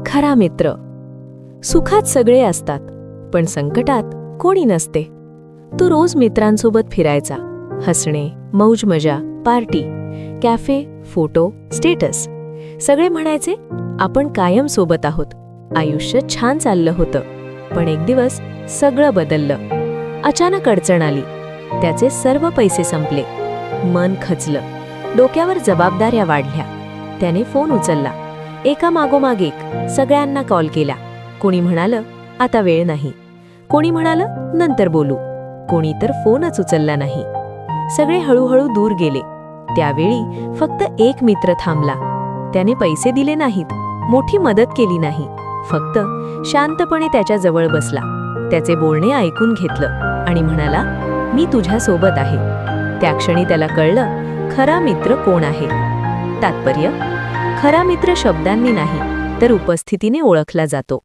खरा मित्र. सुखात सगळे असतात, पण संकटात कोणी नसते. तो रोज मित्रांसोबत फिरायचा. हसणे, मौज मजा, पार्टी, कॅफे, फोटो, स्टेटस. सगळे म्हणायचे आपण कायम सोबत आहोत. आयुष्य छान चाललं होतं. पण एक दिवस सगळं बदललं. अचानक अडचण आली. त्याचे सर्व पैसे संपले. मन खचलं. डोक्यावर जबाबदाऱ्या वाढल्या. त्याने फोन उचलला. एका मागोमाग एक सगळ्यांना कॉल केला. कोणी म्हणालं आता वेळ नाही, कोणी म्हणालं नंतर बोलू, कोणी तर फोनच उचलला नाही. सगळे हळूहळू दूर गेले. त्यावेळी फक्त एक मित्र थांबला. त्याने पैसे दिले नाहीत, मोठी मदत केली नाही, फक्त शांतपणे त्याच्या जवळ बसला. त्याचे बोलणे ऐकून घेतलं आणि म्हणाला, मी तुझ्या सोबत आहे. त्या क्षणी त्याला कळलं खरा मित्र कोण आहे. तात्पर्य: खरा मित्र शब्दांनी नाही तर उपस्थितीने ओळखला जातो.